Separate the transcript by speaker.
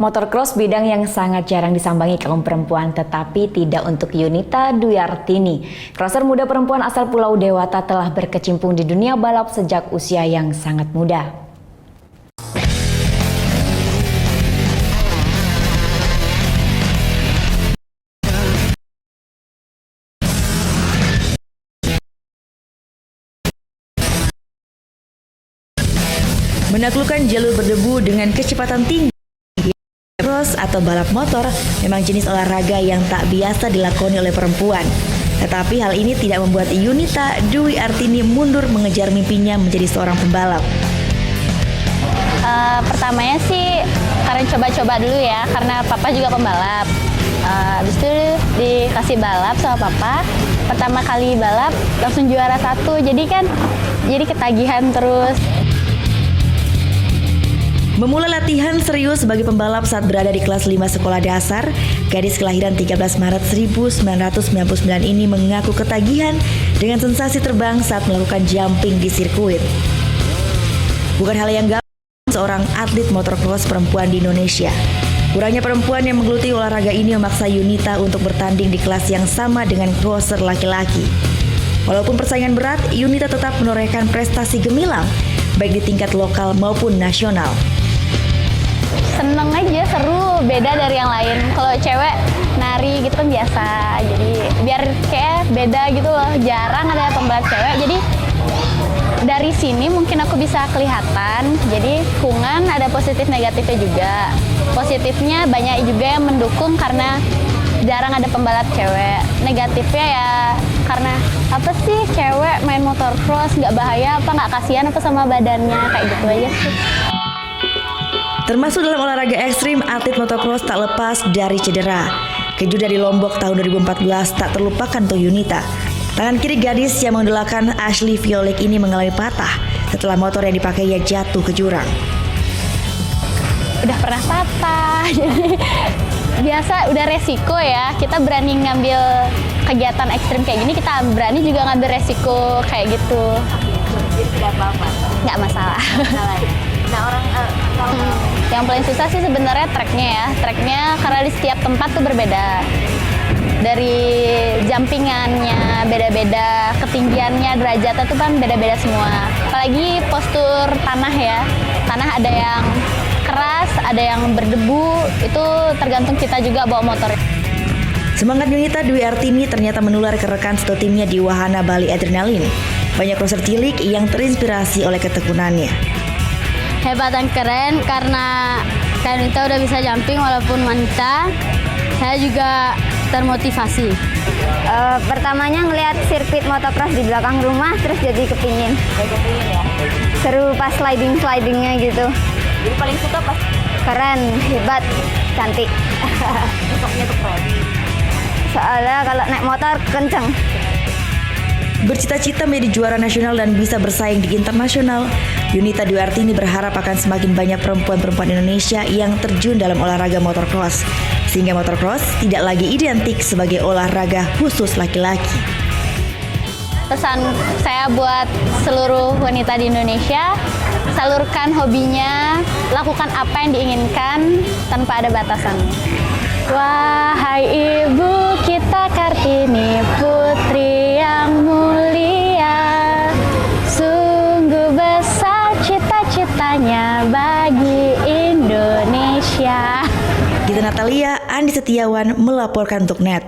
Speaker 1: Motocross bidang yang sangat jarang disambangi kaum perempuan, tetapi tidak untuk Yunita Dwi Artini. Crosser muda perempuan asal Pulau Dewata telah berkecimpung di dunia balap sejak usia yang sangat muda. Menaklukkan jalur berdebu dengan kecepatan tinggi, cross atau balap motor memang jenis olahraga yang tak biasa dilakoni oleh perempuan. Tetapi hal ini tidak membuat Yunita Dwi Artini mundur mengejar mimpinya menjadi seorang pembalap.
Speaker 2: Pertamanya sih karena coba-coba dulu ya, karena papa juga pembalap. Habis itu dikasih balap sama papa. Pertama kali balap langsung juara 1, jadi ketagihan terus.
Speaker 1: Memulai latihan serius sebagai pembalap saat berada di kelas 5 sekolah dasar, gadis kelahiran 13 Maret 1999 ini mengaku ketagihan dengan sensasi terbang saat melakukan jumping di sirkuit. Bukan hal yang gampang seorang atlet motocross perempuan di Indonesia. Kurangnya perempuan yang menggeluti olahraga ini memaksa Yunita untuk bertanding di kelas yang sama dengan crosser laki-laki. Walaupun persaingan berat, Yunita tetap menorehkan prestasi gemilang, baik di tingkat lokal maupun nasional.
Speaker 2: Seneng aja, seru, beda dari yang lain. Kalau cewek nari gitu kan biasa, jadi biar kayak beda gitu loh, jarang ada pembalap cewek. Jadi dari sini mungkin aku bisa kelihatan, jadi lingkungan ada positif negatifnya juga. Positifnya banyak juga yang mendukung karena jarang ada pembalap cewek. Negatifnya ya karena apa sih, cewek main motocross nggak bahaya apa, nggak kasihan apa sama badannya, kayak gitu aja sih.
Speaker 1: Termasuk dalam olahraga ekstrim, atlet motocross tak lepas dari cedera. Kejut dari Lombok tahun 2014 tak terlupakan untuk Yunita. Tangan kiri gadis yang mengandalkan Ashley Violet ini mengalami patah setelah motor yang dipakainya jatuh ke jurang.
Speaker 2: Udah pernah patah, jadi biasa udah resiko ya. Kita berani ngambil kegiatan ekstrim kayak gini, kita berani juga ngambil resiko kayak gitu.
Speaker 3: Jadi tidak apa-apa?
Speaker 2: Nggak masalah.
Speaker 3: Nah,
Speaker 2: yang paling susah sih sebenarnya treknya ya. Treknya karena di setiap tempat tuh berbeda. Dari jumpingannya beda-beda, ketinggiannya, derajatnya tuh kan beda-beda semua. Apalagi postur tanah ya. Tanah ada yang keras, ada yang berdebu, itu tergantung kita juga bawa motor.
Speaker 1: Semangat Yunita Dwi Artini ternyata menular ke rekan satu timnya di Wahana Bali Adrenaline. Banyak crosser cilik yang terinspirasi oleh ketekunannya.
Speaker 2: Hebat dan keren karena Yunita udah bisa jumping walaupun wanita. Saya juga termotivasi.
Speaker 3: pertamanya ngelihat sirkuit motocross di belakang rumah, terus jadi kepingin ya? Seru pas slidingnya gitu.
Speaker 4: Jadi paling suka pas
Speaker 3: Keren, hebat, cantik.
Speaker 4: sosoknya tuh keren.
Speaker 3: Soalnya kalau naik motor kenceng.
Speaker 1: Bercita-cita menjadi juara nasional dan bisa bersaing di internasional, Yunita Dwi Artini berharap akan semakin banyak perempuan-perempuan Indonesia yang terjun dalam olahraga motocross, sehingga motocross tidak lagi identik sebagai olahraga khusus laki-laki.
Speaker 2: Pesan saya buat seluruh wanita di Indonesia, salurkan hobinya, lakukan apa yang diinginkan tanpa ada batasan. Wahai Ibu kita Kartini, putri yang mulia, sungguh besar cita-citanya bagi Indonesia.
Speaker 1: Gita Natalia, Andi Setiawan melaporkan untuk NET.